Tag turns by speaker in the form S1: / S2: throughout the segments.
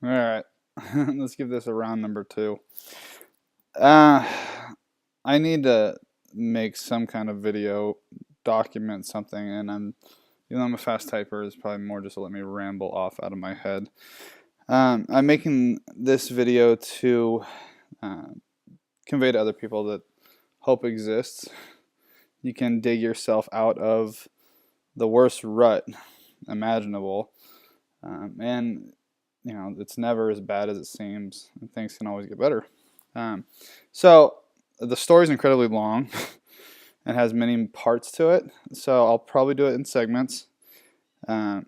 S1: All right, let's give this a round number two. Uh, I need to make some kind of video, document something, and even though I'm a fast typer, it's probably more just to let me ramble off out of my head. I'm making this video to uh, convey to other people that hope exists. You can dig yourself out of the worst rut imaginable, and it's never as bad as it seems, and things can always get better. So the story is incredibly long and has many parts to it, so I'll probably do it in segments. I'm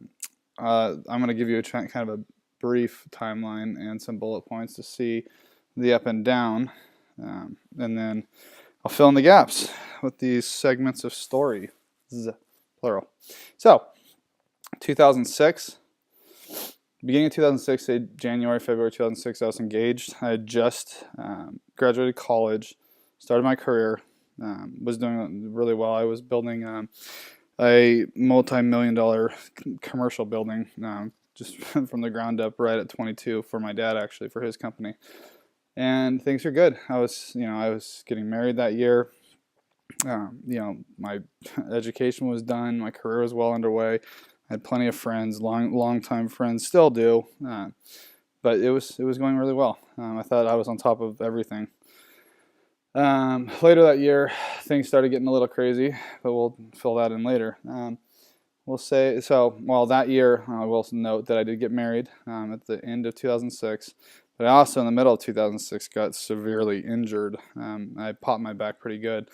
S1: going to give you kind of a brief timeline and some bullet points to see the up and down, and then I'll fill in the gaps with these segments of story, plural. So, 2006, beginning of 2006, January, February 2006, I was engaged. I had just graduated college, started my career, was doing really well. I was building a multi-million-dollar commercial building, just from the ground up, right at 22 for my dad, actually, for his company. And things were good. I was getting married that year. My education was done. My career was well underway. I had plenty of friends, long time friends, still do. But it was going really well. I thought I was on top of everything. Later that year, things started getting a little crazy, but we'll fill that in later. We'll say so. Well, that year, I will note that I did get married at the end of 2006. But I also, in the middle of 2006, got severely injured. I popped my back pretty good.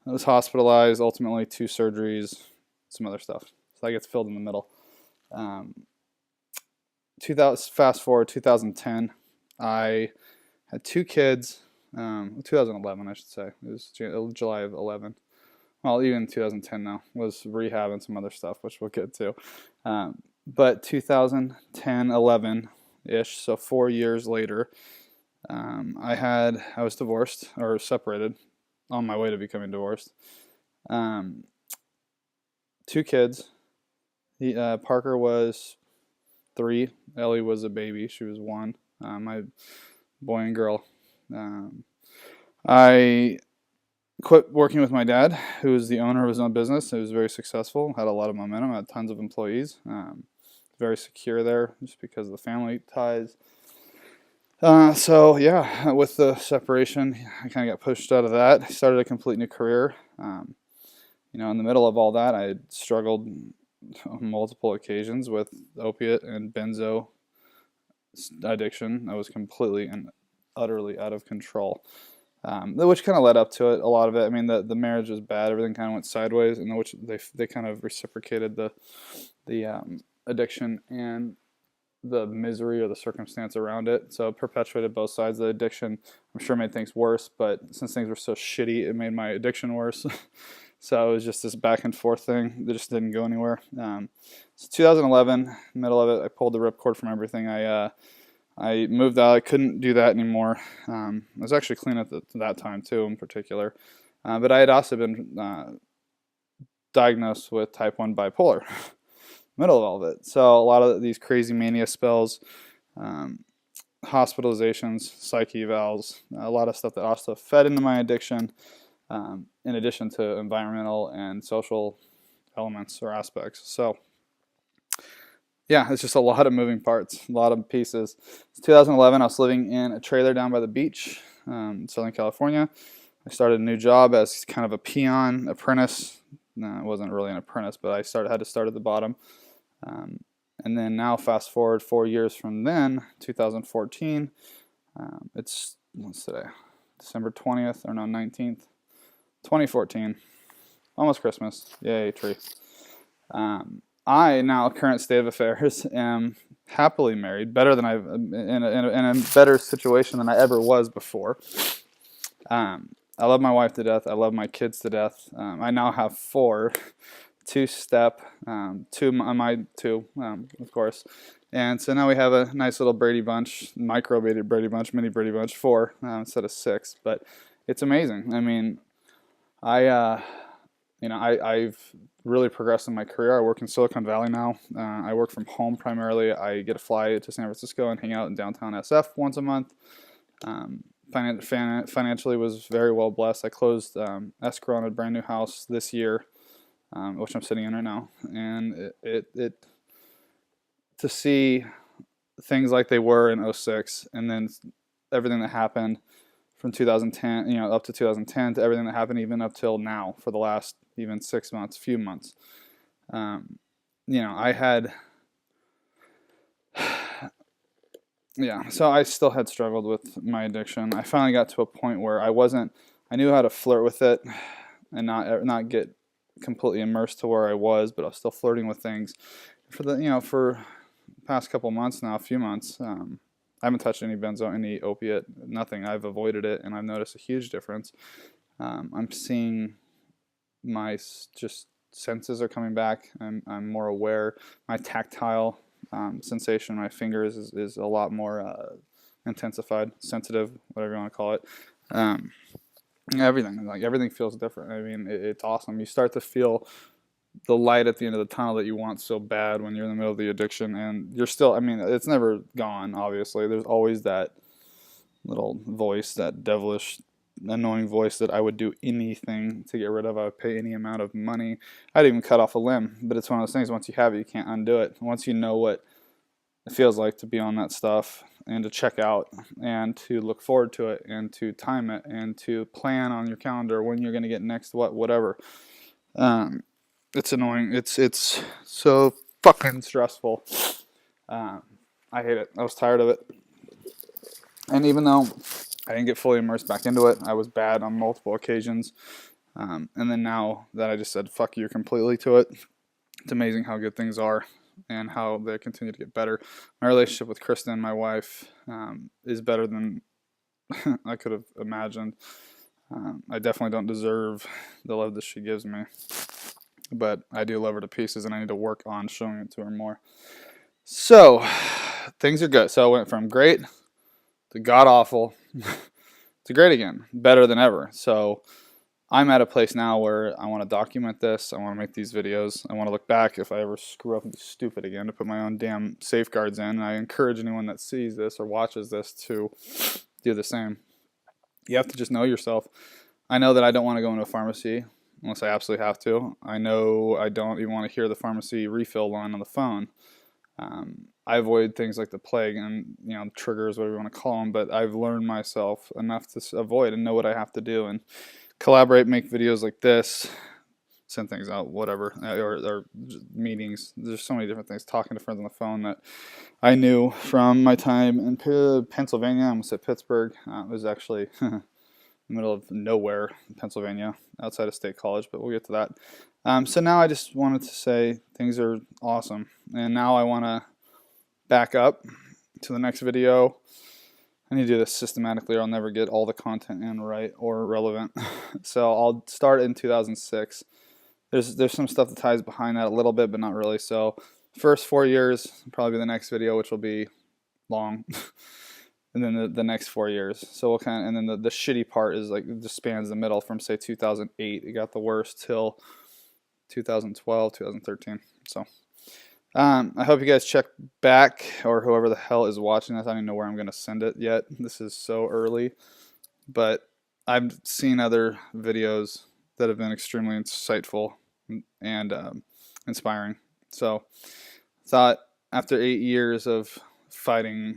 S1: I was hospitalized, ultimately 2 surgeries, some other stuff. So that gets filled in the middle. 2000, fast forward 2010, I had 2 kids. 2011, I should say. It was July of 11. Well, even 2010 now. Was rehab and some other stuff, which we'll get to. But 2010, 11-ish, so 4 years later, I was divorced, or separated, on my way to becoming divorced. 2 kids. Parker was 3. Ellie was a baby. She was 1. My boy and girl. I quit working with my dad, who was the owner of his own business. It was very successful, had a lot of momentum, had tons of employees. Very secure there, just because of the family ties. So yeah, with the separation, I kind of got pushed out of that. I started a complete new career. In the middle of all that, I had struggled on multiple occasions with opiate and benzo addiction. I was completely and utterly out of control, which kind of led up to it. A lot of it. I mean, the marriage was bad. Everything kind of went sideways, and which they kind of reciprocated the addiction and the misery or the circumstance around it. So it perpetuated both sides. The addiction, I'm sure, made things worse, but since things were so shitty, it made my addiction worse. So it was just this back and forth thing that just didn't go anywhere. So 2011, middle of it, I pulled the ripcord from everything. I moved out. I couldn't do that anymore. I was actually clean at that time too, in particular. But I had also been diagnosed with type 1 bipolar. Middle of all of it. So a lot of these crazy mania spells, hospitalizations, psych evals, a lot of stuff that also fed into my addiction, in addition to environmental and social elements or aspects. So yeah, it's just a lot of moving parts, a lot of pieces. It's 2011, I was living in a trailer down by the beach in Southern California. I started a new job as kind of a peon apprentice. No, it wasn't really an apprentice, but I had to start at the bottom. And then now, fast forward 4 years from then, 2014. What's today? December 20th, or no, 19th, 2014. Almost Christmas. Yay, tree. I now, current state of affairs, am happily married, better than in a better situation than I ever was before. I love my wife to death. I love my kids to death. I now have 4, 2-step, 2, of course. And so now we have a nice little Brady Bunch, micro Brady Bunch, mini Brady Bunch, 4 instead of 6. But it's amazing. I mean, I've really progressed in my career. I work in Silicon Valley now. I work from home primarily. I get to fly to San Francisco and hang out in downtown SF once a month. Um, Financially was very well blessed. I closed escrow on a brand new house this year, which I'm sitting in right now, and it to see things like they were in '06, and then everything that happened from 2010, up to 2010, to everything that happened even up till now for the last even 6 months, few months. Um, I had, yeah, so I still had struggled with my addiction. I finally got to a point where I knew how to flirt with it and not get completely immersed to where I was, but I was still flirting with things for past couple months now, a few months. I haven't touched any opiate, nothing. I've avoided it, and I've noticed a huge difference. I'm seeing my just senses are coming back. I'm more aware. My tactile sensation, my fingers is a lot more intensified, sensitive, whatever you want to call it. Everything feels different. I mean, it's awesome. You start to feel the light at the end of the tunnel that you want so bad when you're in the middle of the addiction, and you're still, I mean, it's never gone, obviously. There's always that little voice, that devilish, annoying voice that I would do anything to get rid of. I would pay any amount of money. I'd even cut off a limb, but it's one of those things, once you have it, you can't undo it. Once you know what it feels like to be on that stuff and to check out and to look forward to it and to time it and to plan on your calendar when you're going to get next whatever. It's annoying. It's so fucking stressful. I hate it. I was tired of it. And even though I didn't get fully immersed back into it, I was bad on multiple occasions. And then now that I just said fuck you completely to it, it's amazing how good things are and how they continue to get better. My relationship with Kristen, my wife, is better than I could have imagined. I definitely don't deserve the love that she gives me, but I do love her to pieces, and I need to work on showing it to her more. So things are good. So I went from great to god awful to great again, better than ever. So I'm at a place now where I want to document this. I want to make these videos. I want to look back if I ever screw up and be stupid again, to put my own damn safeguards in. And I encourage anyone that sees this or watches this to do the same. You have to just know yourself. I know that I don't want to go into a pharmacy unless I absolutely have to. I know I don't even want to hear the pharmacy refill line on the phone. I avoid things like the plague and triggers, whatever you want to call them, but I've learned myself enough to avoid and know what I have to do and collaborate, make videos like this, send things out, whatever, or meetings. There's so many different things. Talking to friends on the phone that I knew from my time in Pennsylvania. I almost said Pittsburgh. It was actually in the middle of nowhere, Pennsylvania, outside of State College, but we'll get to that. So now I just wanted to say things are awesome, and now I want to back up to the next video. I need to do this systematically, or I'll never get all the content in right or relevant. So I'll start in 2006. There's some stuff that ties behind that a little bit, but not really. So first 4 years, probably be the next video, which will be long. And then the next 4 years. So we'll and then the shitty part is like, it just spans the middle from, say, 2008. It got the worst till 2012, 2013. So I hope you guys check back, or whoever the hell is watching this. I don't even know where I'm going to send it yet. This is so early. But I've seen other videos that have been extremely insightful and inspiring. So I thought after 8 years of fighting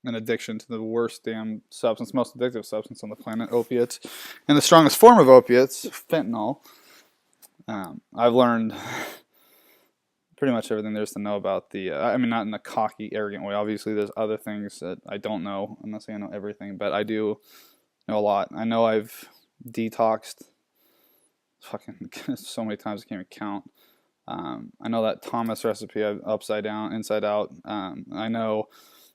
S1: an addiction to the worst damn substance, most addictive substance on the planet, opiates, and the strongest form of opiates, fentanyl, I've learned pretty much everything there is to know about I mean, not in a cocky, arrogant way. Obviously, there's other things that I don't know. I'm not saying I know everything, but I do know a lot. I know I've detoxed fucking so many times I can't even count. I know that Thomas recipe, upside down, inside out. I know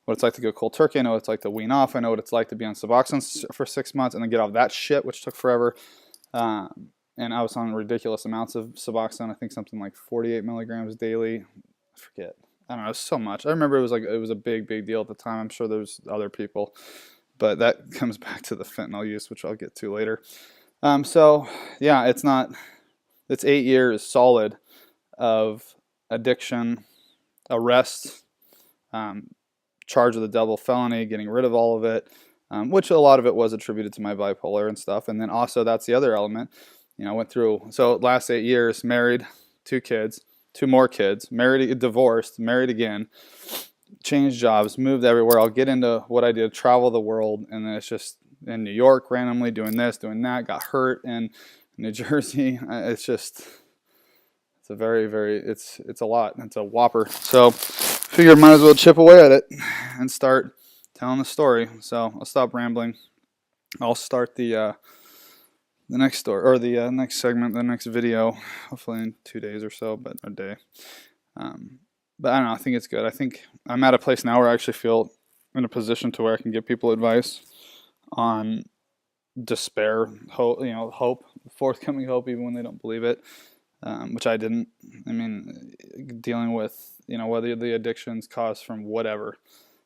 S1: what it's like to go cold turkey. I know what it's like to wean off. I know what it's like to be on Suboxone for 6 months and then get off that shit, which took forever. And I was on ridiculous amounts of Suboxone. I think something like 48 milligrams daily. I forget. I don't know. It was so much. I remember it was a big deal at the time. I'm sure there's other people, but that comes back to the fentanyl use, which I'll get to later. So yeah, it's not It's 8 years solid of addiction, arrest, um, charged with a double felony, getting rid of all of it, which a lot of it was attributed to my bipolar and stuff. And then also that's the other element. I went through, so last 8 years, married, 2 kids, 2 more kids, married, divorced, married again, changed jobs, moved everywhere. I'll get into what I did, travel the world, and then it's just in New York randomly doing this, doing that, got hurt in New Jersey. It's just, it's a it's a lot. It's a whopper. So figure might as well chip away at it and start telling the story. So I'll stop rambling. I'll start the next story, or the next segment, the next video, hopefully in 2 days or so, but a day. But I don't know. I think it's good. I think I'm at a place now where I actually feel in a position to where I can give people advice on despair, hope, hope, forthcoming hope, even when they don't believe it, which I didn't. I mean, dealing with, whether the addictions caused from whatever,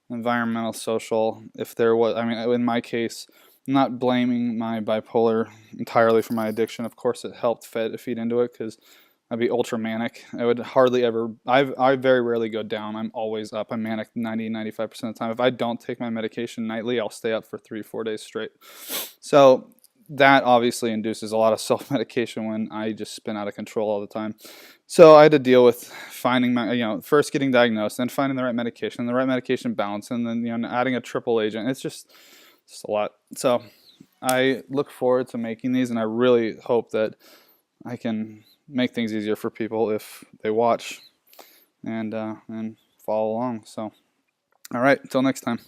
S1: environmental, social, if there was, I mean, in my case, I'm not blaming my bipolar entirely for my addiction. Of course, it helped feed into it, because I'd be ultra manic. I would hardly ever, I very rarely go down. I'm always up. I'm manic 95% of the time. If I don't take my medication nightly, I'll stay up for 3-4 days straight. So that obviously induces a lot of self-medication when I just spin out of control all the time. So I had to deal with finding first getting diagnosed, then finding the right medication balance, and then, adding a triple agent. It's just a lot. So I look forward to making these, and I really hope that I can make things easier for people if they watch and follow along. So, all right, until next time.